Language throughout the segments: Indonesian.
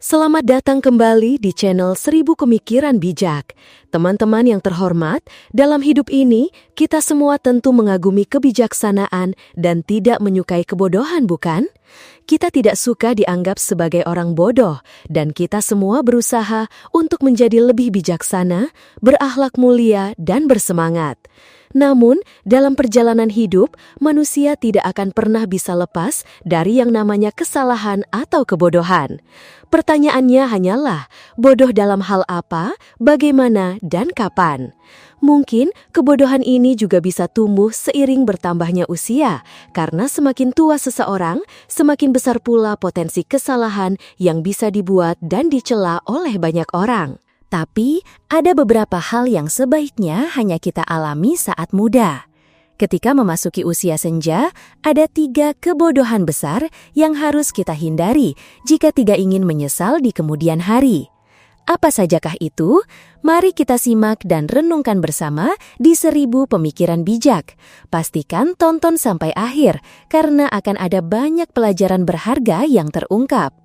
Selamat datang kembali di channel 1000 Pemikiran Bijak. Teman-teman yang terhormat, dalam hidup ini kita semua tentu mengagumi kebijaksanaan dan tidak menyukai kebodohan, bukan? Kita tidak suka dianggap sebagai orang bodoh dan kita semua berusaha untuk menjadi lebih bijaksana, berakhlak mulia, dan bersemangat. Namun, dalam perjalanan hidup, manusia tidak akan pernah bisa lepas dari yang namanya kesalahan atau kebodohan. Pertanyaannya hanyalah, bodoh dalam hal apa, bagaimana, dan kapan? Mungkin kebodohan ini juga bisa tumbuh seiring bertambahnya usia, karena semakin tua seseorang, semakin besar pula potensi kesalahan yang bisa dibuat dan dicela oleh banyak orang. Tapi, ada beberapa hal yang sebaiknya hanya kita alami saat muda. Ketika memasuki usia senja, ada 3 kebodohan besar yang harus kita hindari jika tidak ingin menyesal di kemudian hari. Apa sajakah itu? Mari kita simak dan renungkan bersama di 1000 Pemikiran Bijak. Pastikan tonton sampai akhir, karena akan ada banyak pelajaran berharga yang terungkap.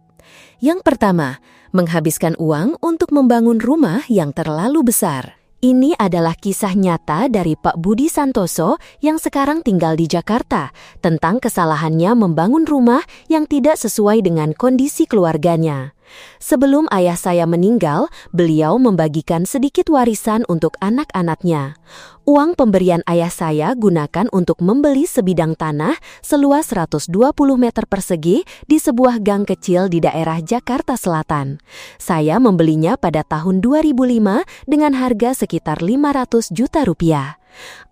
Yang pertama, menghabiskan uang untuk membangun rumah yang terlalu besar. Ini adalah kisah nyata dari Pak Budi Santoso yang sekarang tinggal di Jakarta tentang kesalahannya membangun rumah yang tidak sesuai dengan kondisi keluarganya. Sebelum ayah saya meninggal, beliau membagikan sedikit warisan untuk anak-anaknya. Uang pemberian ayah saya gunakan untuk membeli sebidang tanah seluas 120 meter persegi di sebuah gang kecil di daerah Jakarta Selatan. Saya membelinya pada tahun 2005 dengan harga sekitar 500 juta rupiah.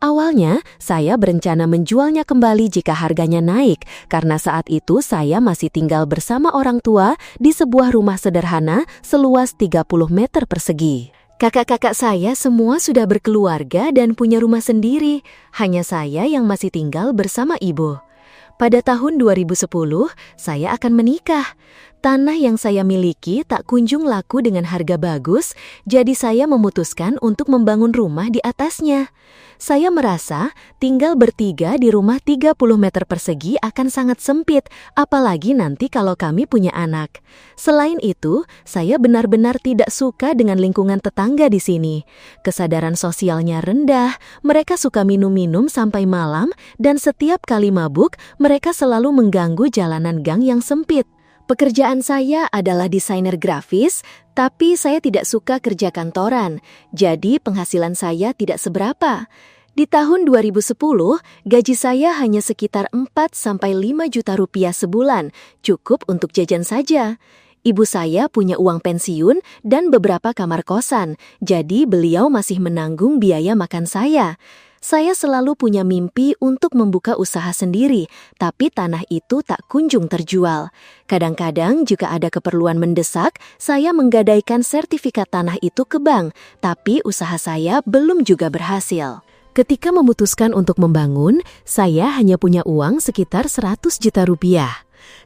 Awalnya, saya berencana menjualnya kembali jika harganya naik, karena saat itu saya masih tinggal bersama orang tua di sebuah rumah sederhana seluas 30 meter persegi. Kakak-kakak saya semua sudah berkeluarga dan punya rumah sendiri, hanya saya yang masih tinggal bersama ibu. Pada tahun 2010, saya akan menikah. Tanah yang saya miliki tak kunjung laku dengan harga bagus, jadi saya memutuskan untuk membangun rumah di atasnya. Saya merasa tinggal bertiga di rumah 30 meter persegi akan sangat sempit, apalagi nanti kalau kami punya anak. Selain itu, saya benar-benar tidak suka dengan lingkungan tetangga di sini. Kesadaran sosialnya rendah, mereka suka minum-minum sampai malam, dan setiap kali mabuk, mereka selalu mengganggu jalanan gang yang sempit. Pekerjaan saya adalah desainer grafis, tapi saya tidak suka kerja kantoran, jadi penghasilan saya tidak seberapa. Di tahun 2010, gaji saya hanya sekitar 4-5 juta rupiah sebulan, cukup untuk jajan saja. Ibu saya punya uang pensiun dan beberapa kamar kosan, jadi beliau masih menanggung biaya makan saya. Saya selalu punya mimpi untuk membuka usaha sendiri, tapi tanah itu tak kunjung terjual. Kadang-kadang jika ada keperluan mendesak, saya menggadaikan sertifikat tanah itu ke bank, tapi usaha saya belum juga berhasil. Ketika memutuskan untuk membangun, saya hanya punya uang sekitar 100 juta rupiah.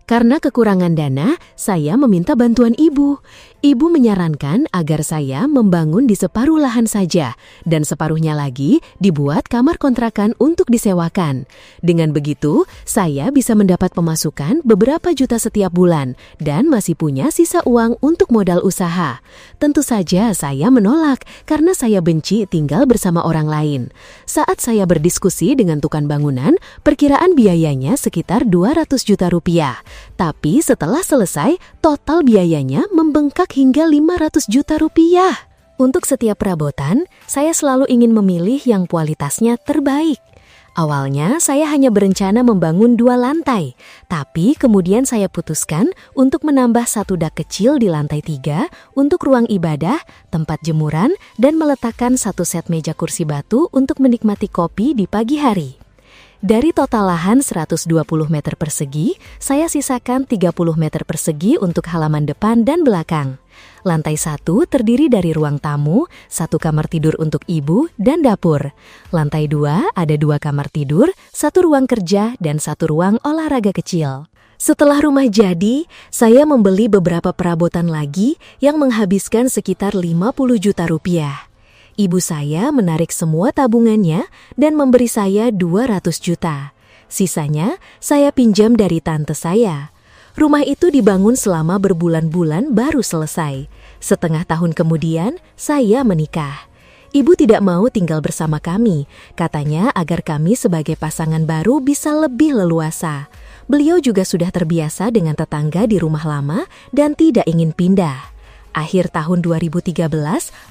Karena kekurangan dana, saya meminta bantuan ibu. Ibu menyarankan agar saya membangun di separuh lahan saja, dan separuhnya lagi dibuat kamar kontrakan untuk disewakan. Dengan begitu, saya bisa mendapat pemasukan beberapa juta setiap bulan, dan masih punya sisa uang untuk modal usaha. Tentu saja saya menolak, karena saya benci tinggal bersama orang lain. Saat saya berdiskusi dengan tukang bangunan, perkiraan biayanya sekitar 200 juta rupiah. Tapi setelah selesai, total biayanya membengkak hingga 500 juta rupiah. Untuk setiap perabotan, saya selalu ingin memilih yang kualitasnya terbaik. Awalnya, saya hanya berencana membangun 2 lantai, tapi kemudian saya putuskan untuk menambah 1 dak kecil di lantai 3 untuk ruang ibadah, tempat jemuran, dan meletakkan 1 set meja kursi batu untuk menikmati kopi di pagi hari. Dari total lahan 120 meter persegi, saya sisakan 30 meter persegi untuk halaman depan dan belakang. Lantai 1 terdiri dari ruang tamu, 1 kamar tidur untuk ibu, dan dapur. Lantai 2 ada 2 kamar tidur, 1 ruang kerja, dan 1 ruang olahraga kecil. Setelah rumah jadi, saya membeli beberapa perabotan lagi yang menghabiskan sekitar 50 juta rupiah. Ibu saya menarik semua tabungannya dan memberi saya 200 juta. Sisanya saya pinjam dari tante saya. Rumah itu dibangun selama berbulan-bulan baru selesai. Setengah tahun kemudian, saya menikah. Ibu tidak mau tinggal bersama kami, katanya agar kami sebagai pasangan baru bisa lebih leluasa. Beliau juga sudah terbiasa dengan tetangga di rumah lama dan tidak ingin pindah. Akhir tahun 2013,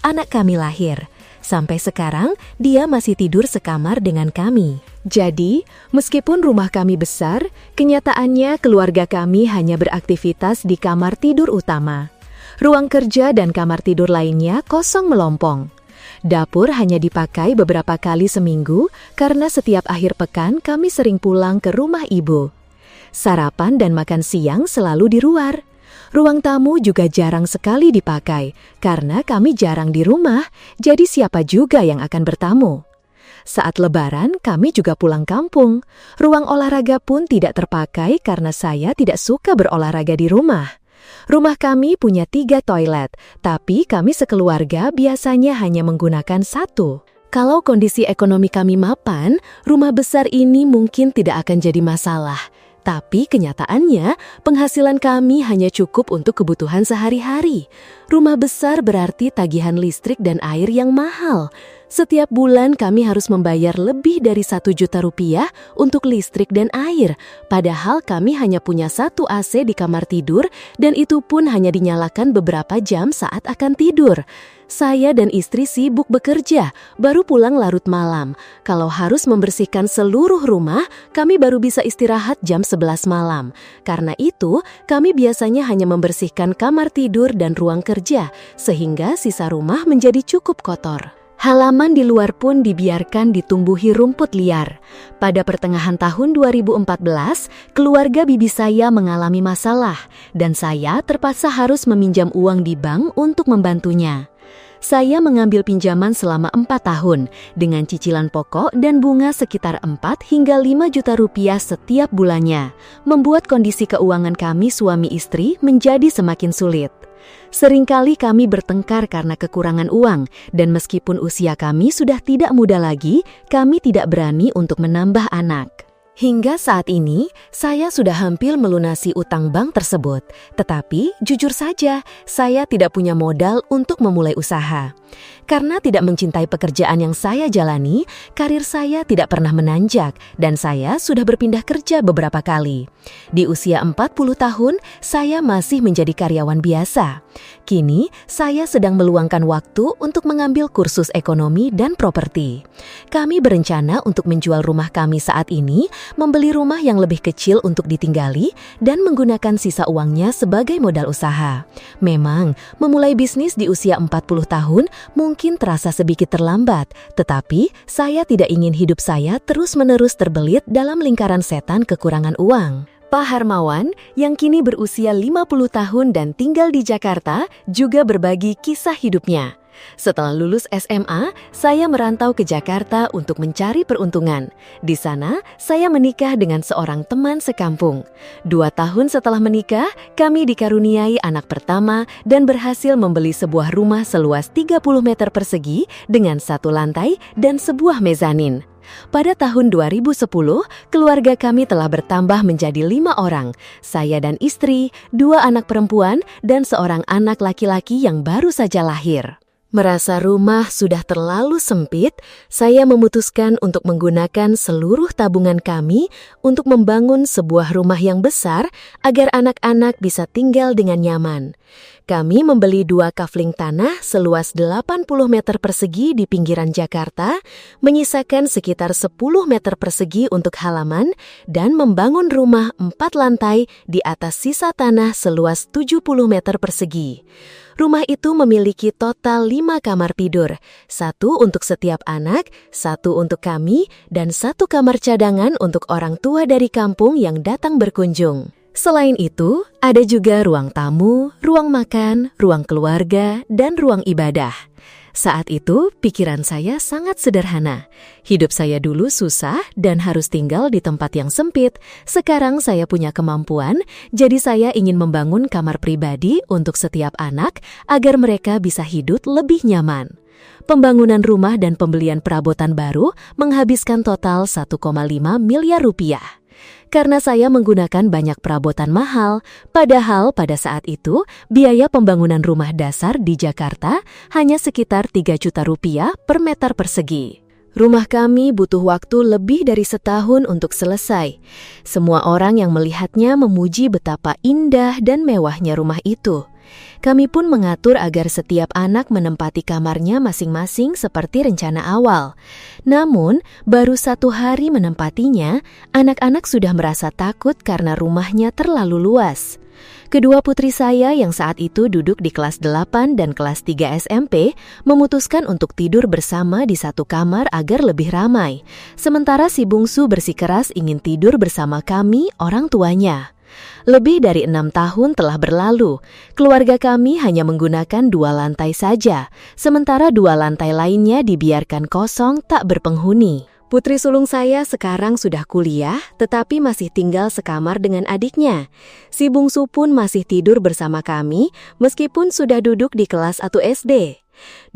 anak kami lahir. Sampai sekarang, dia masih tidur sekamar dengan kami. Jadi, meskipun rumah kami besar, kenyataannya keluarga kami hanya beraktivitas di kamar tidur utama. Ruang kerja dan kamar tidur lainnya kosong melompong. Dapur hanya dipakai beberapa kali seminggu karena setiap akhir pekan kami sering pulang ke rumah ibu. Sarapan dan makan siang selalu di luar. Ruang tamu juga jarang sekali dipakai karena kami jarang di rumah, jadi siapa juga yang akan bertamu. Saat Lebaran, kami juga pulang kampung. Ruang olahraga pun tidak terpakai karena saya tidak suka berolahraga di rumah. Rumah kami punya 3 toilet, tapi kami sekeluarga biasanya hanya menggunakan 1. Kalau kondisi ekonomi kami mapan, rumah besar ini mungkin tidak akan jadi masalah. Tapi kenyataannya, penghasilan kami hanya cukup untuk kebutuhan sehari-hari. Rumah besar berarti tagihan listrik dan air yang mahal. Setiap bulan kami harus membayar lebih dari 1 juta rupiah untuk listrik dan air. Padahal kami hanya punya 1 AC di kamar tidur dan itu pun hanya dinyalakan beberapa jam saat akan tidur. Saya dan istri sibuk bekerja, baru pulang larut malam. Kalau harus membersihkan seluruh rumah, kami baru bisa istirahat jam 11 malam. Karena itu, kami biasanya hanya membersihkan kamar tidur dan ruang kerja, sehingga sisa rumah menjadi cukup kotor. Halaman di luar pun dibiarkan ditumbuhi rumput liar. Pada pertengahan tahun 2014, keluarga bibi saya mengalami masalah, dan saya terpaksa harus meminjam uang di bank untuk membantunya. Saya mengambil pinjaman selama 4 tahun dengan cicilan pokok dan bunga sekitar 4 hingga 5 juta rupiah setiap bulannya, membuat kondisi keuangan kami suami istri menjadi semakin sulit. Seringkali kami bertengkar karena kekurangan uang, dan meskipun usia kami sudah tidak muda lagi, kami tidak berani untuk menambah anak. Hingga saat ini, saya sudah hampir melunasi utang bank tersebut. Tetapi, jujur saja, saya tidak punya modal untuk memulai usaha. Karena tidak mencintai pekerjaan yang saya jalani, karir saya tidak pernah menanjak dan saya sudah berpindah kerja beberapa kali. Di usia 40 tahun, saya masih menjadi karyawan biasa. Kini, saya sedang meluangkan waktu untuk mengambil kursus ekonomi dan properti. Kami berencana untuk menjual rumah kami saat ini, membeli rumah yang lebih kecil untuk ditinggali, dan menggunakan sisa uangnya sebagai modal usaha. Memang, memulai bisnis di usia 40 tahun mungkin terasa sedikit terlambat, tetapi saya tidak ingin hidup saya terus-menerus terbelit dalam lingkaran setan kekurangan uang. Pak Harmawan, yang kini berusia 50 tahun dan tinggal di Jakarta, juga berbagi kisah hidupnya. Setelah lulus SMA, saya merantau ke Jakarta untuk mencari peruntungan. Di sana, saya menikah dengan seorang teman sekampung. 2 tahun setelah menikah, kami dikaruniai anak pertama dan berhasil membeli sebuah rumah seluas 30 meter persegi dengan 1 lantai dan sebuah mezanin. Pada tahun 2010, keluarga kami telah bertambah menjadi 5 orang. Saya dan istri, 2 anak perempuan, dan seorang anak laki-laki yang baru saja lahir. Merasa rumah sudah terlalu sempit, saya memutuskan untuk menggunakan seluruh tabungan kami untuk membangun sebuah rumah yang besar agar anak-anak bisa tinggal dengan nyaman. Kami membeli 2 kafling tanah seluas 80 meter persegi di pinggiran Jakarta, menyisakan sekitar 10 meter persegi untuk halaman, dan membangun rumah 4 lantai di atas sisa tanah seluas 70 meter persegi. Rumah itu memiliki total 5 kamar tidur, 1 untuk setiap anak, 1 untuk kami, dan 1 kamar cadangan untuk orang tua dari kampung yang datang berkunjung. Selain itu, ada juga ruang tamu, ruang makan, ruang keluarga, dan ruang ibadah. Saat itu, pikiran saya sangat sederhana. Hidup saya dulu susah dan harus tinggal di tempat yang sempit. Sekarang saya punya kemampuan, jadi saya ingin membangun kamar pribadi untuk setiap anak agar mereka bisa hidup lebih nyaman. Pembangunan rumah dan pembelian perabotan baru menghabiskan total 1,5 miliar rupiah. karena saya menggunakan banyak perabotan mahal, padahal pada saat itu biaya pembangunan rumah dasar di Jakarta hanya sekitar 3 juta rupiah per meter persegi. Rumah kami butuh waktu lebih dari setahun untuk selesai. Semua orang yang melihatnya memuji betapa indah dan mewahnya rumah itu. Kami pun mengatur agar setiap anak menempati kamarnya masing-masing seperti rencana awal. Namun, baru 1 hari menempatinya, anak-anak sudah merasa takut karena rumahnya terlalu luas. Kedua putri saya yang saat itu duduk di kelas 8 dan kelas 3 SMP memutuskan untuk tidur bersama di satu kamar agar lebih ramai. Sementara si bungsu bersikeras ingin tidur bersama kami, orang tuanya. Lebih dari 6 tahun telah berlalu. Keluarga kami hanya menggunakan 2 lantai saja, sementara 2 lantai lainnya dibiarkan kosong tak berpenghuni. Putri sulung saya sekarang sudah kuliah, tetapi masih tinggal sekamar dengan adiknya. Si bungsu pun masih tidur bersama kami, meskipun sudah duduk di kelas 1 SD.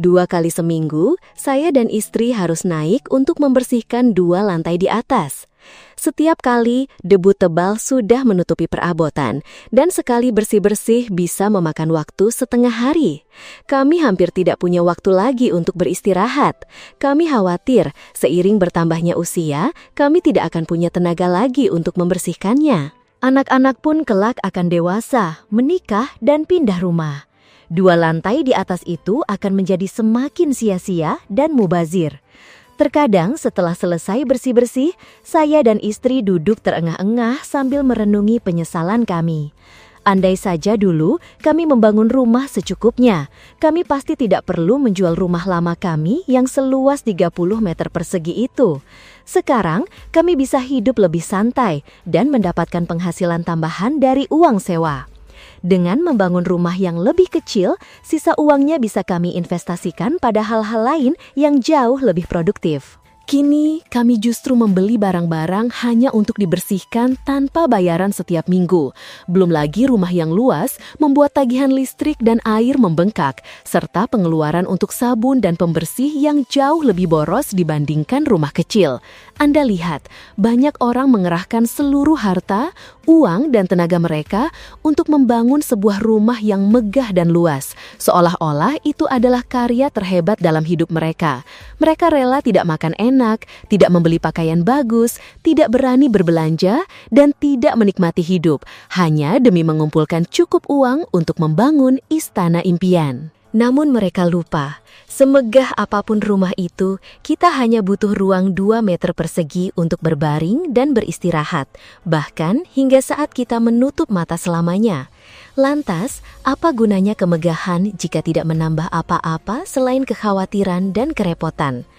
2 kali seminggu, saya dan istri harus naik untuk membersihkan 2 lantai di atas. Setiap kali, debu tebal sudah menutupi perabotan, dan sekali bersih-bersih bisa memakan waktu setengah hari. Kami hampir tidak punya waktu lagi untuk beristirahat. Kami khawatir, seiring bertambahnya usia, kami tidak akan punya tenaga lagi untuk membersihkannya. Anak-anak pun kelak akan dewasa, menikah, dan pindah rumah. 2 lantai di atas itu akan menjadi semakin sia-sia dan mubazir. Terkadang setelah selesai bersih-bersih, saya dan istri duduk terengah-engah sambil merenungi penyesalan kami. Andai saja dulu kami membangun rumah secukupnya, kami pasti tidak perlu menjual rumah lama kami yang seluas 30 meter persegi itu. Sekarang kami bisa hidup lebih santai dan mendapatkan penghasilan tambahan dari uang sewa. Dengan membangun rumah yang lebih kecil, sisa uangnya bisa kami investasikan pada hal-hal lain yang jauh lebih produktif. Kini, kami justru membeli barang-barang hanya untuk dibersihkan tanpa bayaran setiap minggu. Belum lagi rumah yang luas membuat tagihan listrik dan air membengkak, serta pengeluaran untuk sabun dan pembersih yang jauh lebih boros dibandingkan rumah kecil. Anda lihat, banyak orang mengerahkan seluruh harta, uang, dan tenaga mereka untuk membangun sebuah rumah yang megah dan luas, seolah-olah itu adalah karya terhebat dalam hidup mereka. Mereka rela tidak makan enak, tidak membeli pakaian bagus, tidak berani berbelanja, dan tidak menikmati hidup, hanya demi mengumpulkan cukup uang untuk membangun istana impian. Namun mereka lupa, semegah apapun rumah itu, kita hanya butuh ruang 2 meter persegi untuk berbaring dan beristirahat, bahkan hingga saat kita menutup mata selamanya. Lantas, apa gunanya kemegahan jika tidak menambah apa-apa selain kekhawatiran dan kerepotan?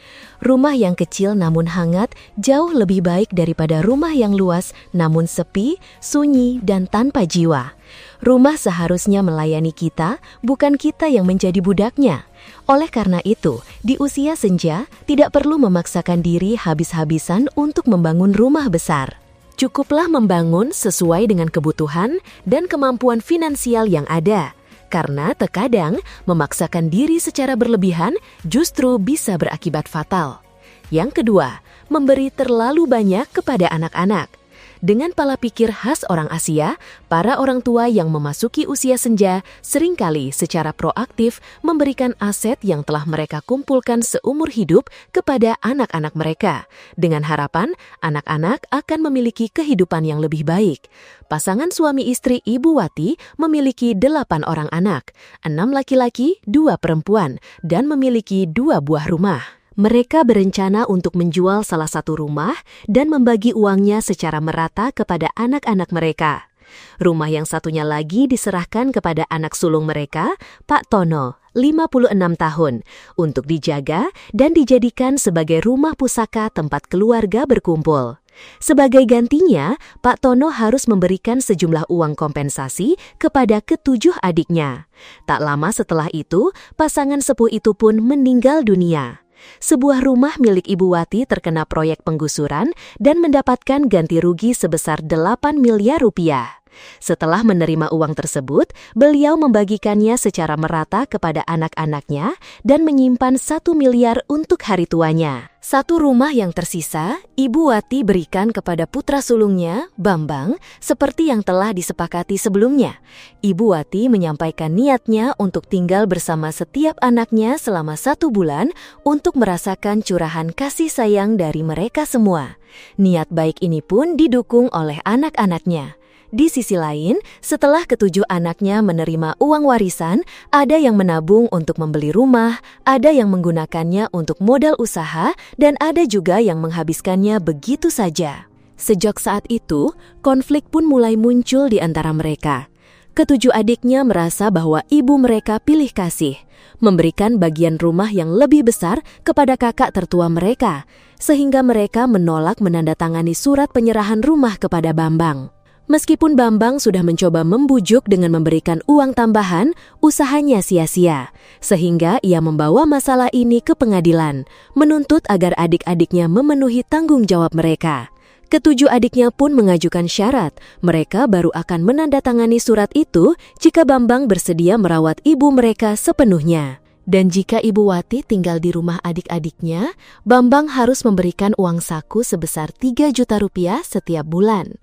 Rumah yang kecil namun hangat jauh lebih baik daripada rumah yang luas namun sepi, sunyi, dan tanpa jiwa. Rumah seharusnya melayani kita, bukan kita yang menjadi budaknya. Oleh karena itu, di usia senja, tidak perlu memaksakan diri habis-habisan untuk membangun rumah besar. Cukuplah membangun sesuai dengan kebutuhan dan kemampuan finansial yang ada. Karena terkadang memaksakan diri secara berlebihan justru bisa berakibat fatal. Yang kedua, memberi terlalu banyak kepada anak-anak. Dengan pola pikir khas orang Asia, para orang tua yang memasuki usia senja seringkali secara proaktif memberikan aset yang telah mereka kumpulkan seumur hidup kepada anak-anak mereka, dengan harapan anak-anak akan memiliki kehidupan yang lebih baik. Pasangan suami istri Ibu Wati memiliki 8 orang anak, 6 laki-laki, 2 perempuan, dan memiliki 2 buah rumah. Mereka berencana untuk menjual salah satu rumah dan membagi uangnya secara merata kepada anak-anak mereka. Rumah yang satunya lagi diserahkan kepada anak sulung mereka, Pak Tono, 56 tahun, untuk dijaga dan dijadikan sebagai rumah pusaka tempat keluarga berkumpul. Sebagai gantinya, Pak Tono harus memberikan sejumlah uang kompensasi kepada ke-7 adiknya. Tak lama setelah itu, pasangan sepuh itu pun meninggal dunia. Sebuah rumah milik Ibu Wati terkena proyek penggusuran dan mendapatkan ganti rugi sebesar 8 miliar rupiah. Setelah menerima uang tersebut, beliau membagikannya secara merata kepada anak-anaknya dan menyimpan 1 miliar untuk hari tuanya. 1 rumah yang tersisa, Ibu Wati berikan kepada putra sulungnya, Bambang, seperti yang telah disepakati sebelumnya. Ibu Wati menyampaikan niatnya untuk tinggal bersama setiap anaknya selama 1 bulan untuk merasakan curahan kasih sayang dari mereka semua. Niat baik ini pun didukung oleh anak-anaknya. Di sisi lain, setelah ke-7 anaknya menerima uang warisan, ada yang menabung untuk membeli rumah, ada yang menggunakannya untuk modal usaha, dan ada juga yang menghabiskannya begitu saja. Sejak saat itu, konflik pun mulai muncul di antara mereka. Ke-7 adiknya merasa bahwa ibu mereka pilih kasih, memberikan bagian rumah yang lebih besar kepada kakak tertua mereka, sehingga mereka menolak menandatangani surat penyerahan rumah kepada Bambang. Meskipun Bambang sudah mencoba membujuk dengan memberikan uang tambahan, usahanya sia-sia. Sehingga ia membawa masalah ini ke pengadilan, menuntut agar adik-adiknya memenuhi tanggung jawab mereka. Ke-7 adiknya pun mengajukan syarat, mereka baru akan menandatangani surat itu jika Bambang bersedia merawat ibu mereka sepenuhnya. Dan jika Ibu Wati tinggal di rumah adik-adiknya, Bambang harus memberikan uang saku sebesar 3 juta rupiah setiap bulan.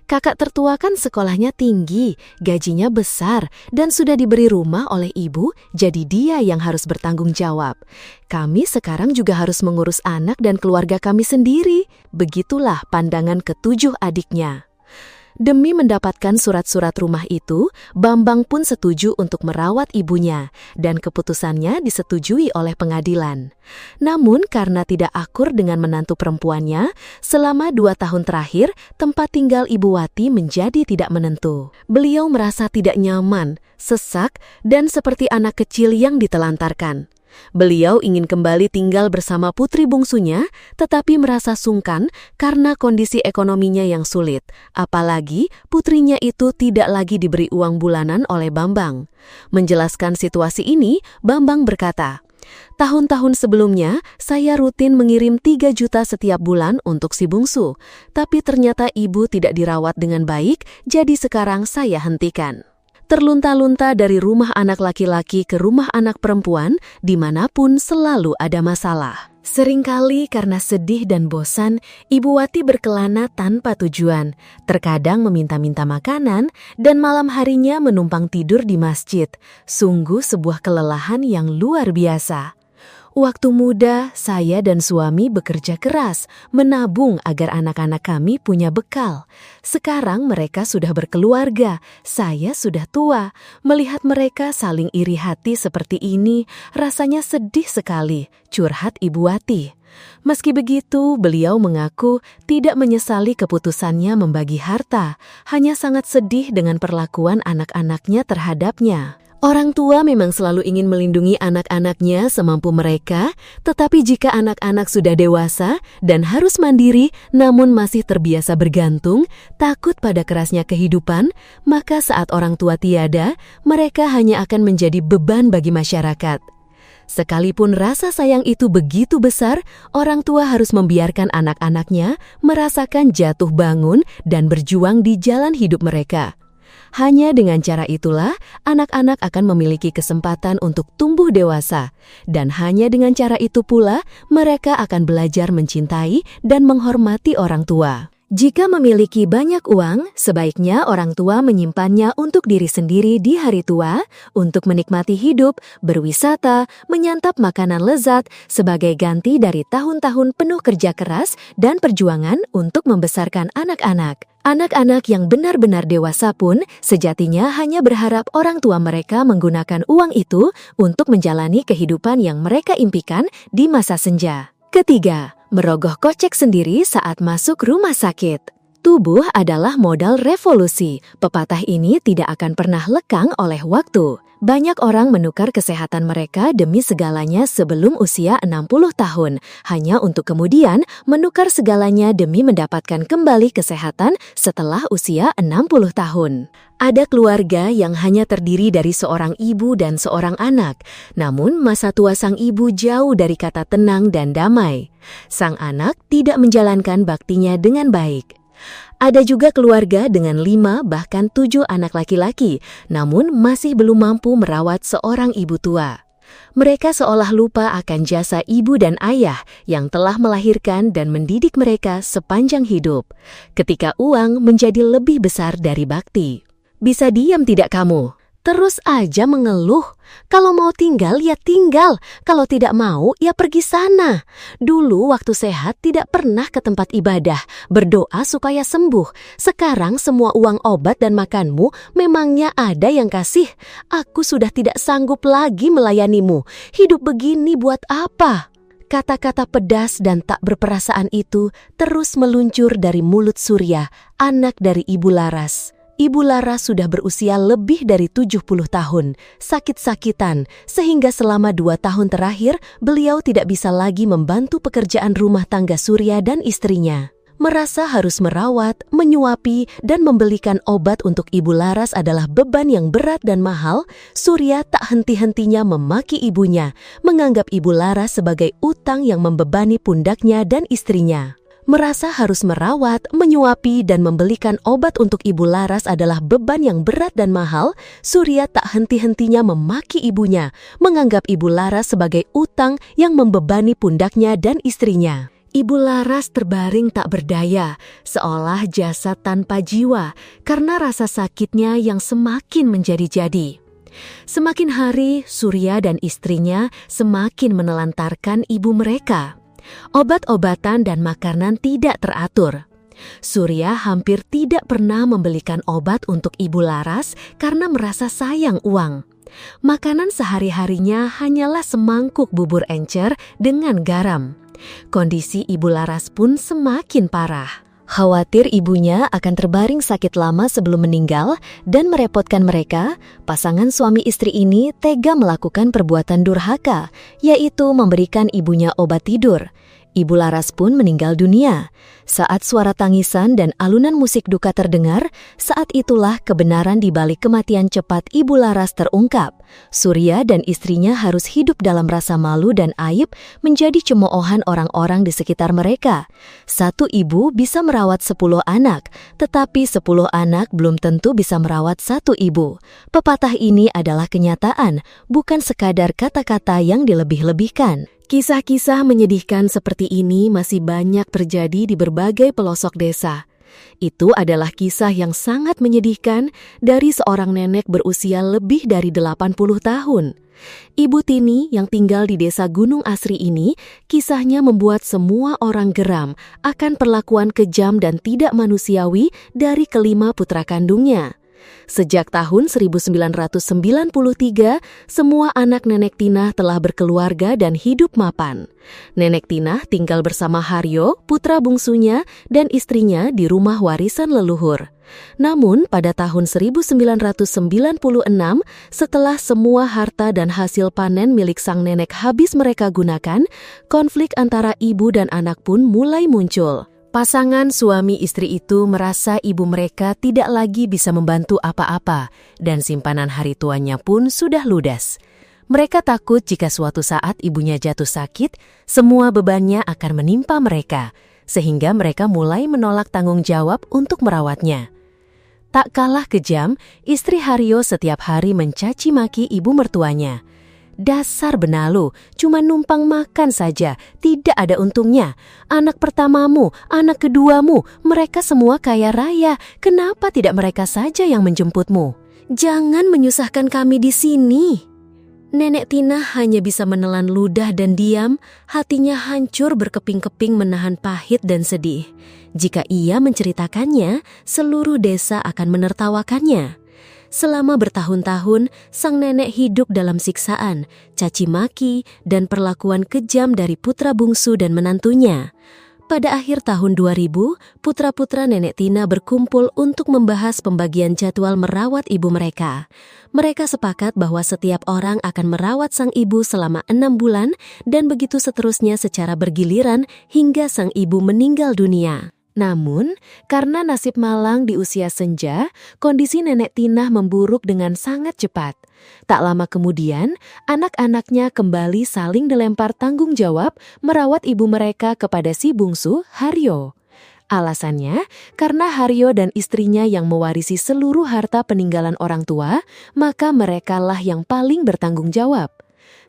Kakak tertua kan sekolahnya tinggi, gajinya besar, dan sudah diberi rumah oleh ibu, jadi dia yang harus bertanggung jawab. Kami sekarang juga harus mengurus anak dan keluarga kami sendiri. Begitulah pandangan ke-7 adiknya. Demi mendapatkan surat-surat rumah itu, Bambang pun setuju untuk merawat ibunya, dan keputusannya disetujui oleh pengadilan. Namun karena tidak akur dengan menantu perempuannya, selama 2 tahun terakhir, tempat tinggal Ibu Wati menjadi tidak menentu. Beliau merasa tidak nyaman, sesak, dan seperti anak kecil yang ditelantarkan. Beliau ingin kembali tinggal bersama putri bungsunya, tetapi merasa sungkan karena kondisi ekonominya yang sulit. Apalagi putrinya itu tidak lagi diberi uang bulanan oleh Bambang. Menjelaskan situasi ini, Bambang berkata, "Tahun-tahun sebelumnya, saya rutin mengirim 3 juta setiap bulan untuk si bungsu. Tapi ternyata ibu tidak dirawat dengan baik, jadi sekarang saya hentikan." Terlunta-lunta dari rumah anak laki-laki ke rumah anak perempuan, dimanapun selalu ada masalah. Seringkali karena sedih dan bosan, Ibu Wati berkelana tanpa tujuan, terkadang meminta-minta makanan, dan malam harinya menumpang tidur di masjid. Sungguh sebuah kelelahan yang luar biasa. Waktu muda, saya dan suami bekerja keras, menabung agar anak-anak kami punya bekal. Sekarang mereka sudah berkeluarga, saya sudah tua. Melihat mereka saling iri hati seperti ini, rasanya sedih sekali, curhat Ibu Wati. Meski begitu, beliau mengaku tidak menyesali keputusannya membagi harta, hanya sangat sedih dengan perlakuan anak-anaknya terhadapnya. Orang tua memang selalu ingin melindungi anak-anaknya semampu mereka, tetapi jika anak-anak sudah dewasa dan harus mandiri namun masih terbiasa bergantung, takut pada kerasnya kehidupan, maka saat orang tua tiada, mereka hanya akan menjadi beban bagi masyarakat. Sekalipun rasa sayang itu begitu besar, orang tua harus membiarkan anak-anaknya merasakan jatuh bangun dan berjuang di jalan hidup mereka. Hanya dengan cara itulah, anak-anak akan memiliki kesempatan untuk tumbuh dewasa. Dan hanya dengan cara itu pula, mereka akan belajar mencintai dan menghormati orang tua. Jika memiliki banyak uang, sebaiknya orang tua menyimpannya untuk diri sendiri di hari tua, untuk menikmati hidup, berwisata, menyantap makanan lezat, sebagai ganti dari tahun-tahun penuh kerja keras dan perjuangan untuk membesarkan anak-anak. Anak-anak yang benar-benar dewasa pun sejatinya hanya berharap orang tua mereka menggunakan uang itu untuk menjalani kehidupan yang mereka impikan di masa senja. Ketiga, merogoh kocek sendiri saat masuk rumah sakit. Tubuh adalah modal revolusi. Pepatah ini tidak akan pernah lekang oleh waktu. Banyak orang menukar kesehatan mereka demi segalanya sebelum usia 60 tahun, hanya untuk kemudian menukar segalanya demi mendapatkan kembali kesehatan setelah usia 60 tahun. Ada keluarga yang hanya terdiri dari seorang ibu dan seorang anak, namun masa tua sang ibu jauh dari kata tenang dan damai. Sang anak tidak menjalankan baktinya dengan baik. Ada juga keluarga dengan 5 bahkan 7 anak laki-laki, namun masih belum mampu merawat seorang ibu tua. Mereka seolah lupa akan jasa ibu dan ayah yang telah melahirkan dan mendidik mereka sepanjang hidup, ketika uang menjadi lebih besar dari bakti. Bisa diam tidak kamu? Terus aja mengeluh. Kalau mau tinggal, ya tinggal. Kalau tidak mau, ya pergi sana. Dulu waktu sehat tidak pernah ke tempat ibadah, berdoa supaya sembuh. Sekarang semua uang obat dan makanmu memangnya ada yang kasih. Aku sudah tidak sanggup lagi melayanimu. Hidup begini buat apa? Kata-kata pedas dan tak berperasaan itu terus meluncur dari mulut Surya, anak dari Ibu Laras. Ibu Laras sudah berusia lebih dari 70 tahun, sakit-sakitan, sehingga selama 2 tahun terakhir beliau tidak bisa lagi membantu pekerjaan rumah tangga Surya dan istrinya. Merasa harus merawat, menyuapi, dan membelikan obat untuk Ibu Laras adalah beban yang berat dan mahal, Surya tak henti-hentinya memaki ibunya, menganggap Ibu Laras sebagai utang yang membebani pundaknya dan istrinya. Merasa harus merawat, menyuapi, dan membelikan obat untuk Ibu Laras adalah beban yang berat dan mahal, Surya tak henti-hentinya memaki ibunya, menganggap Ibu Laras sebagai utang yang membebani pundaknya dan istrinya. Ibu Laras terbaring tak berdaya, seolah jasad tanpa jiwa, karena rasa sakitnya yang semakin menjadi-jadi. Semakin hari, Surya dan istrinya semakin menelantarkan ibu mereka. Obat-obatan dan makanan tidak teratur. Surya hampir tidak pernah membelikan obat untuk Ibu Laras karena merasa sayang uang. Makanan sehari-harinya hanyalah semangkuk bubur encer dengan garam. Kondisi Ibu Laras pun semakin parah. Khawatir ibunya akan terbaring sakit lama sebelum meninggal dan merepotkan mereka, pasangan suami istri ini tega melakukan perbuatan durhaka, yaitu memberikan ibunya obat tidur. Ibu Laras pun meninggal dunia. Saat suara tangisan dan alunan musik duka terdengar, saat itulah kebenaran di balik kematian cepat Ibu Laras terungkap. Surya dan istrinya harus hidup dalam rasa malu dan aib menjadi cemoohan orang-orang di sekitar mereka. Satu ibu bisa merawat 10 anak, tetapi 10 anak belum tentu bisa merawat satu ibu. Pepatah ini adalah kenyataan, bukan sekadar kata-kata yang dilebih-lebihkan. Kisah-kisah menyedihkan seperti ini masih banyak terjadi di berbagai pelosok desa. Itu adalah kisah yang sangat menyedihkan dari seorang nenek berusia lebih dari 80 tahun. Ibu Tini yang tinggal di desa Gunung Asri ini, kisahnya membuat semua orang geram akan perlakuan kejam dan tidak manusiawi dari kelima putra kandungnya. Sejak tahun 1993, semua anak Nenek Tinah telah berkeluarga dan hidup mapan. Nenek Tinah tinggal bersama Haryo, putra bungsunya, dan istrinya di rumah warisan leluhur. Namun, pada tahun 1996, setelah semua harta dan hasil panen milik sang nenek habis mereka gunakan, konflik antara ibu dan anak pun mulai muncul. Pasangan suami istri itu merasa ibu mereka tidak lagi bisa membantu apa-apa dan simpanan hari tuanya pun sudah ludas. Mereka takut jika suatu saat ibunya jatuh sakit, semua bebannya akan menimpa mereka, sehingga mereka mulai menolak tanggung jawab untuk merawatnya. Tak kalah kejam, istri Haryo setiap hari mencaci maki ibu mertuanya. Dasar benalu, cuma numpang makan saja, tidak ada untungnya. Anak pertamamu, anak keduamu, mereka semua kaya raya. Kenapa tidak mereka saja yang menjemputmu? Jangan menyusahkan kami di sini. Nenek Tinah hanya bisa menelan ludah dan diam, hatinya hancur berkeping-keping menahan pahit dan sedih. Jika ia menceritakannya, seluruh desa akan menertawakannya. Selama bertahun-tahun, sang nenek hidup dalam siksaan, caci maki, dan perlakuan kejam dari putra bungsu dan menantunya. Pada akhir tahun 2000, putra-putra Nenek Tinah berkumpul untuk membahas pembagian jadwal merawat ibu mereka. Mereka sepakat bahwa setiap orang akan merawat sang ibu selama 6 bulan dan begitu seterusnya secara bergiliran hingga sang ibu meninggal dunia. Namun, karena nasib malang di usia senja, kondisi Nenek Tinah memburuk dengan sangat cepat. Tak lama kemudian, anak-anaknya kembali saling dilempar tanggung jawab merawat ibu mereka kepada si bungsu, Haryo. Alasannya, karena Haryo dan istrinya yang mewarisi seluruh harta peninggalan orang tua, maka merekalah yang paling bertanggung jawab.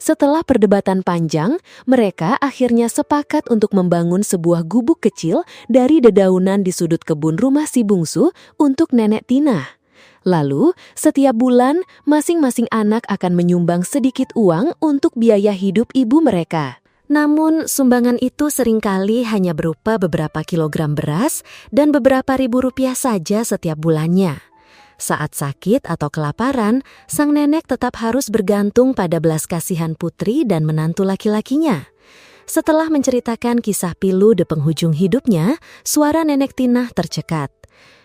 Setelah perdebatan panjang, mereka akhirnya sepakat untuk membangun sebuah gubuk kecil dari dedaunan di sudut kebun rumah si bungsu untuk Nenek Tina. Lalu, setiap bulan, masing-masing anak akan menyumbang sedikit uang untuk biaya hidup ibu mereka. Namun, sumbangan itu seringkali hanya berupa beberapa kilogram beras dan beberapa ribu rupiah saja setiap bulannya. Saat sakit atau kelaparan, sang nenek tetap harus bergantung pada belas kasihan putri dan menantu laki-lakinya. Setelah menceritakan kisah pilu di penghujung hidupnya, suara Nenek Tina tercekat.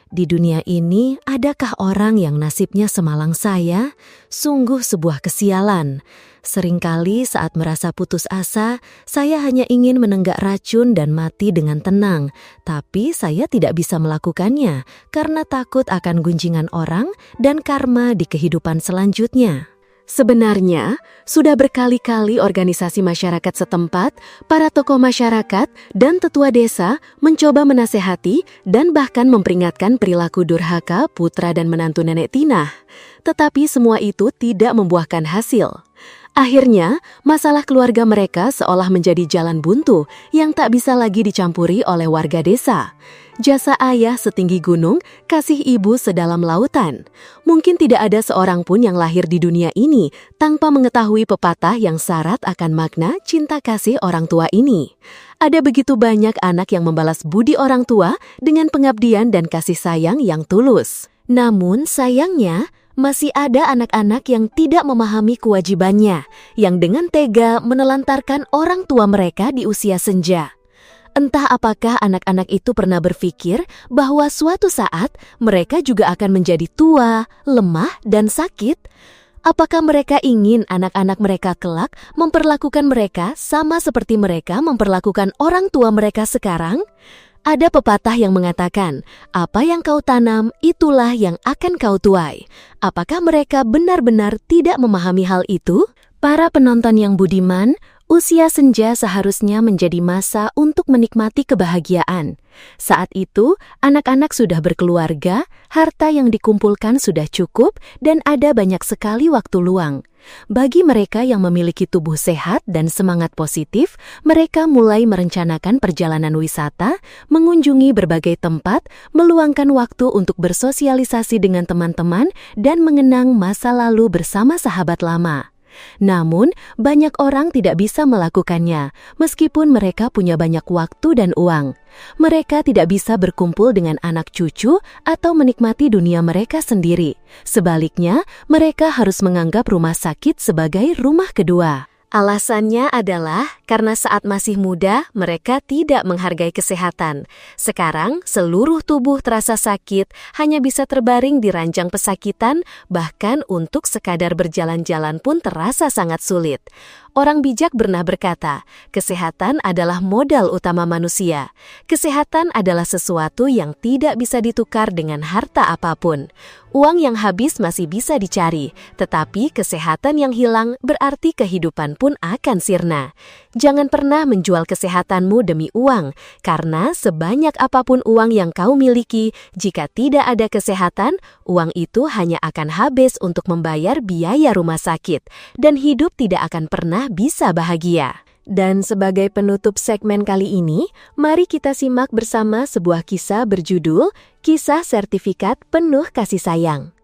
Di dunia ini, adakah orang yang nasibnya semalang saya? Sungguh sebuah kesialan. Seringkali saat merasa putus asa, saya hanya ingin menenggak racun dan mati dengan tenang. Tapi saya tidak bisa melakukannya karena takut akan gunjingan orang dan karma di kehidupan selanjutnya. Sebenarnya, sudah berkali-kali organisasi masyarakat setempat, para tokoh masyarakat, dan tetua desa mencoba menasehati dan bahkan memperingatkan perilaku durhaka putra dan menantu Nenek Tina. Tetapi semua itu tidak membuahkan hasil. Akhirnya, masalah keluarga mereka seolah menjadi jalan buntu yang tak bisa lagi dicampuri oleh warga desa. Jasa ayah setinggi gunung, kasih ibu sedalam lautan. Mungkin tidak ada seorang pun yang lahir di dunia ini tanpa mengetahui pepatah yang syarat akan makna cinta kasih orang tua ini. Ada begitu banyak anak yang membalas budi orang tua dengan pengabdian dan kasih sayang yang tulus. Namun sayangnya, masih ada anak-anak yang tidak memahami kewajibannya, yang dengan tega menelantarkan orang tua mereka di usia senja. Entah apakah anak-anak itu pernah berpikir bahwa suatu saat mereka juga akan menjadi tua, lemah, dan sakit? Apakah mereka ingin anak-anak mereka kelak memperlakukan mereka sama seperti mereka memperlakukan orang tua mereka sekarang? Ada pepatah yang mengatakan, apa yang kau tanam, itulah yang akan kau tuai. Apakah mereka benar-benar tidak memahami hal itu? Para penonton yang budiman, usia senja seharusnya menjadi masa untuk menikmati kebahagiaan. Saat itu, anak-anak sudah berkeluarga, harta yang dikumpulkan sudah cukup, dan ada banyak sekali waktu luang. Bagi mereka yang memiliki tubuh sehat dan semangat positif, mereka mulai merencanakan perjalanan wisata, mengunjungi berbagai tempat, meluangkan waktu untuk bersosialisasi dengan teman-teman, dan mengenang masa lalu bersama sahabat lama. Namun, banyak orang tidak bisa melakukannya, meskipun mereka punya banyak waktu dan uang. Mereka tidak bisa berkumpul dengan anak cucu atau menikmati dunia mereka sendiri. Sebaliknya, mereka harus menganggap rumah sakit sebagai rumah kedua. Alasannya adalah karena saat masih muda, mereka tidak menghargai kesehatan. Sekarang, seluruh tubuh terasa sakit, hanya bisa terbaring di ranjang pesakitan, bahkan untuk sekadar berjalan-jalan pun terasa sangat sulit. Orang bijak pernah berkata, kesehatan adalah modal utama manusia. Kesehatan adalah sesuatu yang tidak bisa ditukar dengan harta apapun. Uang yang habis masih bisa dicari, tetapi kesehatan yang hilang berarti kehidupan pun akan sirna. Jangan pernah menjual kesehatanmu demi uang, karena sebanyak apapun uang yang kau miliki, jika tidak ada kesehatan, uang itu hanya akan habis untuk membayar biaya rumah sakit, dan hidup tidak akan pernah bisa bahagia. Dan sebagai penutup segmen kali ini, mari kita simak bersama sebuah kisah berjudul Kisah Sertifikat Penuh Kasih Sayang.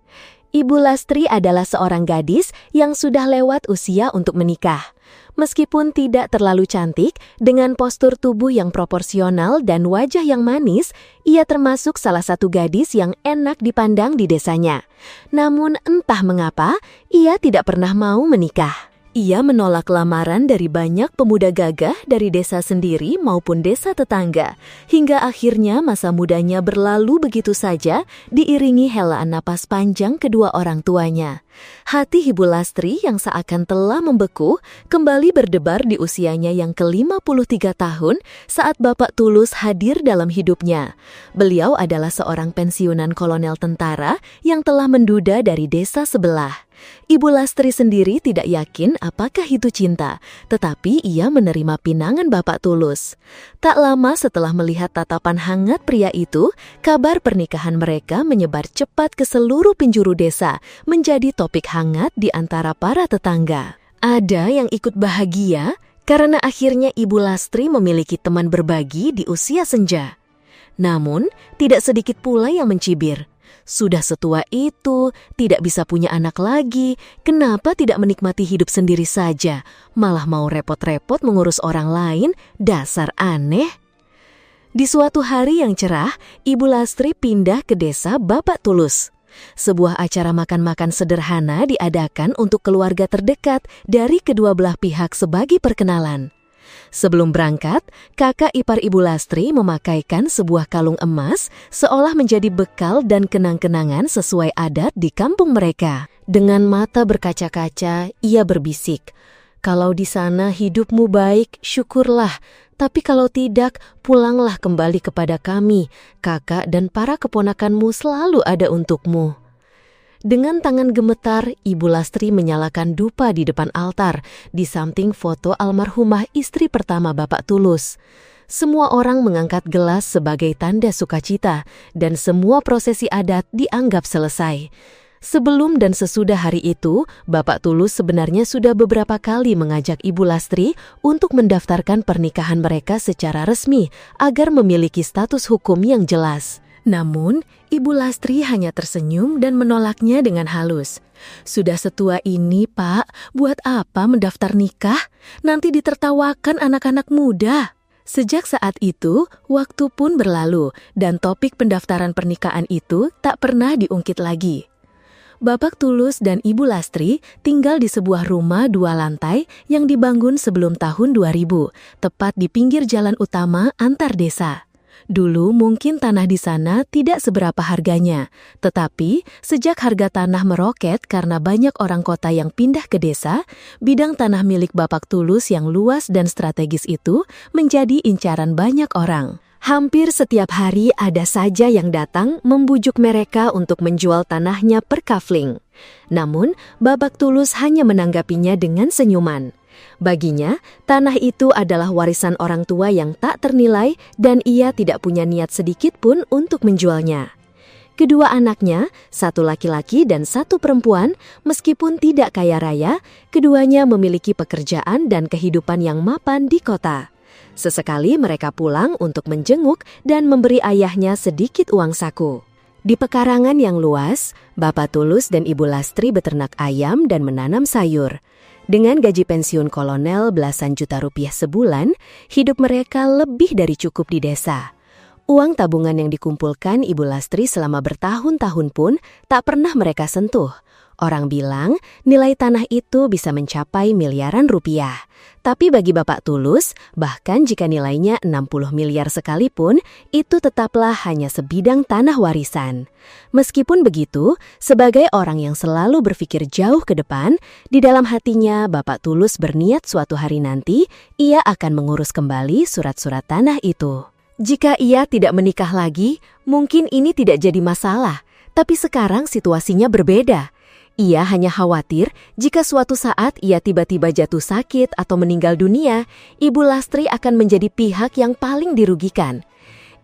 Ibu Lastri adalah seorang gadis yang sudah lewat usia untuk menikah. Meskipun tidak terlalu cantik, dengan postur tubuh yang proporsional dan wajah yang manis, ia termasuk salah satu gadis yang enak dipandang di desanya. Namun entah mengapa, ia tidak pernah mau menikah. Ia menolak lamaran dari banyak pemuda gagah dari desa sendiri maupun desa tetangga, hingga akhirnya masa mudanya berlalu begitu saja diiringi helaan napas panjang kedua orang tuanya. Hati Ibu Lastri yang seakan telah membeku kembali berdebar di usianya yang ke-53 tahun saat Bapak Tulus hadir dalam hidupnya. Beliau adalah seorang pensiunan kolonel tentara yang telah menduda dari desa sebelah. Ibu Lastri sendiri tidak yakin apakah itu cinta, tetapi ia menerima pinangan Bapak Tulus. Tak lama setelah melihat tatapan hangat pria itu, kabar pernikahan mereka menyebar cepat ke seluruh penjuru desa, menjadi topik hangat di antara para tetangga. Ada yang ikut bahagia karena akhirnya Ibu Lastri memiliki teman berbagi di usia senja. Namun, tidak sedikit pula yang mencibir. Sudah setua itu, tidak bisa punya anak lagi, kenapa tidak menikmati hidup sendiri saja, malah mau repot-repot mengurus orang lain, dasar aneh. Di suatu hari yang cerah, Ibu Lastri pindah ke desa Bapak Tulus. Sebuah acara makan-makan sederhana diadakan untuk keluarga terdekat dari kedua belah pihak sebagai perkenalan. Sebelum berangkat, kakak ipar Ibu Lastri memakaikan sebuah kalung emas seolah menjadi bekal dan kenang-kenangan sesuai adat di kampung mereka. Dengan mata berkaca-kaca, ia berbisik, "Kalau di sana hidupmu baik, syukurlah. Tapi kalau tidak, pulanglah kembali kepada kami. Kakak dan para keponakanmu selalu ada untukmu." Dengan tangan gemetar, Ibu Lastri menyalakan dupa di depan altar, di samping foto almarhumah istri pertama Bapak Tulus. Semua orang mengangkat gelas sebagai tanda sukacita, dan semua prosesi adat dianggap selesai. Sebelum dan sesudah hari itu, Bapak Tulus sebenarnya sudah beberapa kali mengajak Ibu Lastri untuk mendaftarkan pernikahan mereka secara resmi agar memiliki status hukum yang jelas. Namun, Ibu Lastri hanya tersenyum dan menolaknya dengan halus. "Sudah setua ini, Pak, buat apa mendaftar nikah? Nanti ditertawakan anak-anak muda." Sejak saat itu, waktu pun berlalu dan topik pendaftaran pernikahan itu tak pernah diungkit lagi. Bapak Tulus dan Ibu Lastri tinggal di sebuah rumah 2 lantai yang dibangun sebelum tahun 2000, tepat di pinggir jalan utama antar desa. Dulu mungkin tanah di sana tidak seberapa harganya, tetapi sejak harga tanah meroket karena banyak orang kota yang pindah ke desa, bidang tanah milik Bapak Tulus yang luas dan strategis itu menjadi incaran banyak orang. Hampir setiap hari ada saja yang datang membujuk mereka untuk menjual tanahnya per kafling. Namun, Bapak Tulus hanya menanggapinya dengan senyuman. Baginya, tanah itu adalah warisan orang tua yang tak ternilai dan ia tidak punya niat sedikit pun untuk menjualnya. Kedua anaknya, satu laki-laki dan satu perempuan, meskipun tidak kaya raya, keduanya memiliki pekerjaan dan kehidupan yang mapan di kota. Sesekali mereka pulang untuk menjenguk dan memberi ayahnya sedikit uang saku. Di pekarangan yang luas, Bapak Tulus dan Ibu Lastri beternak ayam dan menanam sayur. Dengan gaji pensiun kolonel belasan juta rupiah sebulan, hidup mereka lebih dari cukup di desa. Uang tabungan yang dikumpulkan Ibu Lastri selama bertahun-tahun pun tak pernah mereka sentuh. Orang bilang nilai tanah itu bisa mencapai miliaran rupiah. Tapi bagi Bapak Tulus, bahkan jika nilainya 60 miliar sekalipun, itu tetaplah hanya sebidang tanah warisan. Meskipun begitu, sebagai orang yang selalu berpikir jauh ke depan, di dalam hatinya Bapak Tulus berniat suatu hari nanti, ia akan mengurus kembali surat-surat tanah itu. Jika ia tidak menikah lagi, mungkin ini tidak jadi masalah. Tapi sekarang situasinya berbeda. Ia hanya khawatir jika suatu saat ia tiba-tiba jatuh sakit atau meninggal dunia, Ibu Lastri akan menjadi pihak yang paling dirugikan.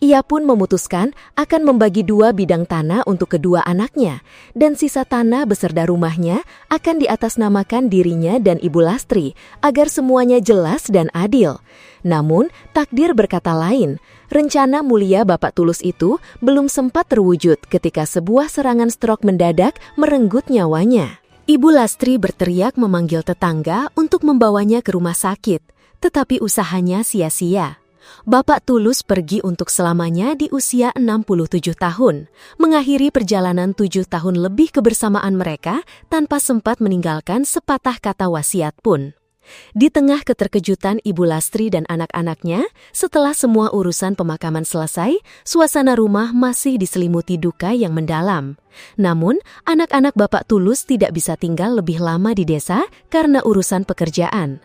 Ia pun memutuskan akan membagi 2 bidang tanah untuk kedua anaknya, dan sisa tanah beserta rumahnya akan diatasnamakan dirinya dan Ibu Lastri agar semuanya jelas dan adil. Namun, takdir berkata lain. Rencana mulia Bapak Tulus itu belum sempat terwujud ketika sebuah serangan stroke mendadak merenggut nyawanya. Ibu Lastri berteriak memanggil tetangga untuk membawanya ke rumah sakit, tetapi usahanya sia-sia. Bapak Tulus pergi untuk selamanya di usia 67 tahun, mengakhiri perjalanan 7 tahun lebih kebersamaan mereka tanpa sempat meninggalkan sepatah kata wasiat pun. Di tengah keterkejutan Ibu Lastri dan anak-anaknya, setelah semua urusan pemakaman selesai, suasana rumah masih diselimuti duka yang mendalam. Namun, anak-anak Bapak Tulus tidak bisa tinggal lebih lama di desa karena urusan pekerjaan.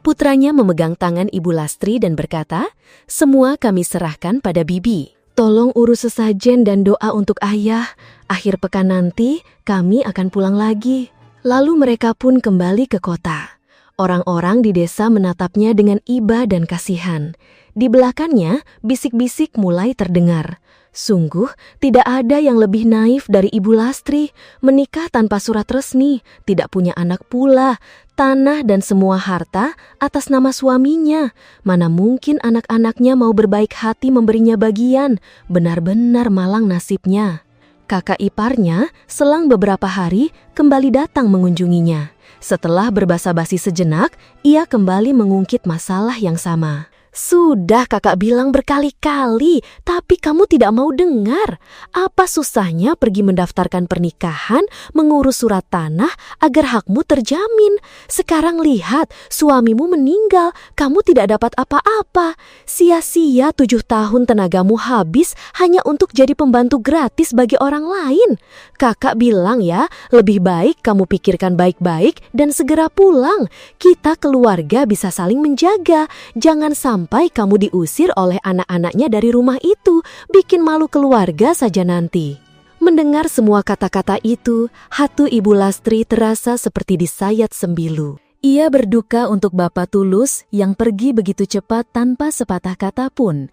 Putranya memegang tangan Ibu Lastri dan berkata, "Semua kami serahkan pada Bibi. Tolong urus sesajen dan doa untuk ayah. Akhir pekan nanti, kami akan pulang lagi." Lalu mereka pun kembali ke kota. Orang-orang di desa menatapnya dengan iba dan kasihan. Di belakangnya, bisik-bisik mulai terdengar. Sungguh, tidak ada yang lebih naif dari Ibu Lastri, menikah tanpa surat resmi, tidak punya anak pula, tanah dan semua harta atas nama suaminya. Mana mungkin anak-anaknya mau berbaik hati memberinya bagian, benar-benar malang nasibnya. Kakak iparnya, selang beberapa hari, kembali datang mengunjunginya. Setelah berbasa-basi sejenak, ia kembali mengungkit masalah yang sama. Sudah kakak bilang berkali-kali, tapi kamu tidak mau dengar. Apa susahnya pergi mendaftarkan pernikahan, mengurus surat tanah agar hakmu terjamin? Sekarang lihat, suamimu meninggal, kamu tidak dapat apa-apa. Sia-sia 7 tahun tenagamu habis hanya untuk jadi pembantu gratis bagi orang lain. Kakak bilang ya, lebih baik kamu pikirkan baik-baik dan segera pulang. Kita keluarga bisa saling menjaga, jangan sampai kamu diusir oleh anak-anaknya dari rumah itu, bikin malu keluarga saja nanti. Mendengar semua kata-kata itu, hati Ibu Lastri terasa seperti disayat sembilu. Ia berduka untuk Bapak Tulus yang pergi begitu cepat tanpa sepatah kata pun.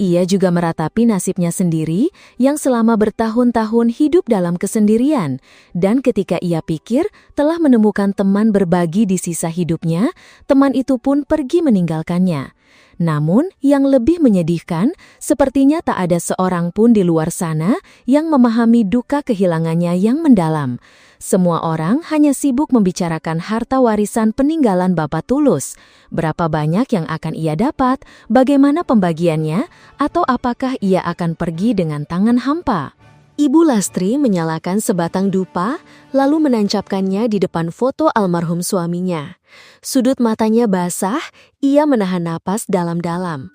Ia juga meratapi nasibnya sendiri yang selama bertahun-tahun hidup dalam kesendirian. Dan ketika ia pikir telah menemukan teman berbagi di sisa hidupnya, teman itu pun pergi meninggalkannya. Namun, yang lebih menyedihkan, sepertinya tak ada seorang pun di luar sana yang memahami duka kehilangannya yang mendalam. Semua orang hanya sibuk membicarakan harta warisan peninggalan Bapak Tulus. Berapa banyak yang akan ia dapat, bagaimana pembagiannya, atau apakah ia akan pergi dengan tangan hampa. Ibu Lastri menyalakan sebatang dupa, lalu menancapkannya di depan foto almarhum suaminya. Sudut matanya basah, ia menahan napas dalam-dalam.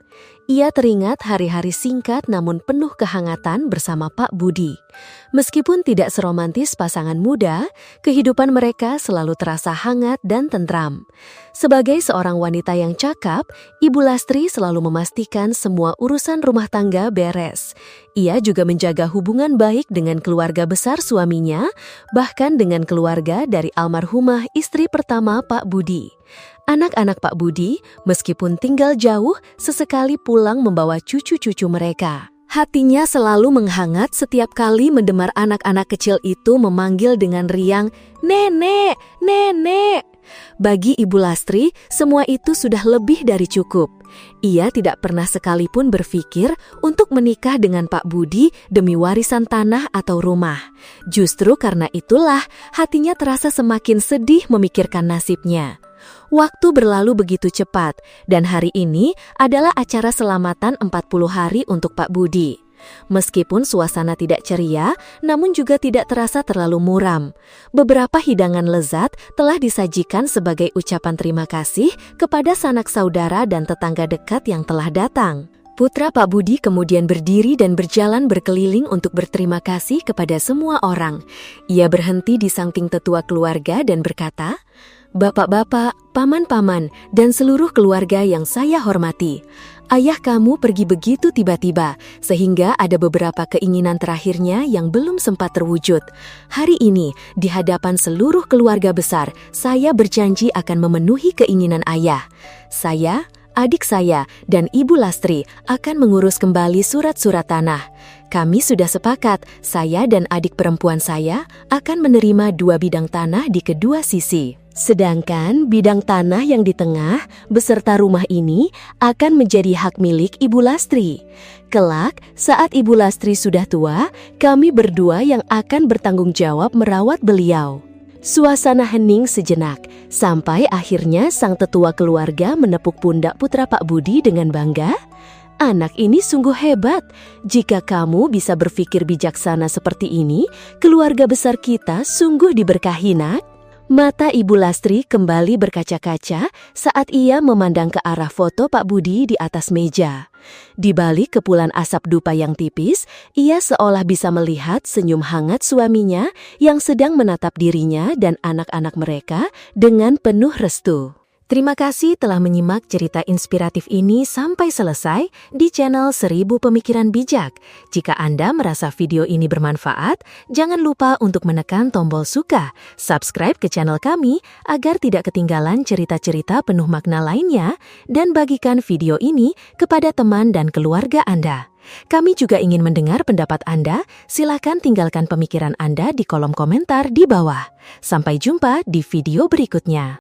Ia teringat hari-hari singkat namun penuh kehangatan bersama Pak Budi. Meskipun tidak seromantis pasangan muda, kehidupan mereka selalu terasa hangat dan tentram. Sebagai seorang wanita yang cakap, Ibu Lastri selalu memastikan semua urusan rumah tangga beres. Ia juga menjaga hubungan baik dengan keluarga besar suaminya, bahkan dengan keluarga dari almarhumah istri pertama Pak Budi. Anak-anak Pak Budi, meskipun tinggal jauh, sesekali pulang membawa cucu-cucu mereka. Hatinya selalu menghangat setiap kali mendengar anak-anak kecil itu memanggil dengan riang, "Nenek, nenek." Bagi Ibu Lastri, semua itu sudah lebih dari cukup. Ia tidak pernah sekalipun berpikir untuk menikah dengan Pak Budi demi warisan tanah atau rumah. Justru karena itulah hatinya terasa semakin sedih memikirkan nasibnya. Waktu berlalu begitu cepat, dan hari ini adalah acara selamatan 40 hari untuk Pak Budi. Meskipun suasana tidak ceria, namun juga tidak terasa terlalu muram. Beberapa hidangan lezat telah disajikan sebagai ucapan terima kasih kepada sanak saudara dan tetangga dekat yang telah datang. Putra Pak Budi kemudian berdiri dan berjalan berkeliling untuk berterima kasih kepada semua orang. Ia berhenti di samping tetua keluarga dan berkata, "Bapak-bapak, paman-paman, dan seluruh keluarga yang saya hormati. Ayah kamu pergi begitu tiba-tiba, sehingga ada beberapa keinginan terakhirnya yang belum sempat terwujud. Hari ini, di hadapan seluruh keluarga besar, saya berjanji akan memenuhi keinginan ayah. Saya, adik saya, dan Ibu Lastri akan mengurus kembali surat-surat tanah. Kami sudah sepakat, saya dan adik perempuan saya akan menerima 2 bidang tanah di kedua sisi. Sedangkan bidang tanah yang di tengah beserta rumah ini akan menjadi hak milik Ibu Lastri. Kelak, saat Ibu Lastri sudah tua, kami berdua yang akan bertanggung jawab merawat beliau." Suasana hening sejenak, sampai akhirnya sang tetua keluarga menepuk pundak putra Pak Budi dengan bangga. "Anak ini sungguh hebat. Jika kamu bisa berpikir bijaksana seperti ini, keluarga besar kita sungguh diberkahi, Nak." Mata Ibu Lastri kembali berkaca-kaca saat ia memandang ke arah foto Pak Budi di atas meja. Di balik kepulan asap dupa yang tipis, ia seolah bisa melihat senyum hangat suaminya yang sedang menatap dirinya dan anak-anak mereka dengan penuh restu. Terima kasih telah menyimak cerita inspiratif ini sampai selesai di channel 1000 Pemikiran Bijak. Jika Anda merasa video ini bermanfaat, jangan lupa untuk menekan tombol suka, subscribe ke channel kami agar tidak ketinggalan cerita-cerita penuh makna lainnya, dan bagikan video ini kepada teman dan keluarga Anda. Kami juga ingin mendengar pendapat Anda, silakan tinggalkan pemikiran Anda di kolom komentar di bawah. Sampai jumpa di video berikutnya.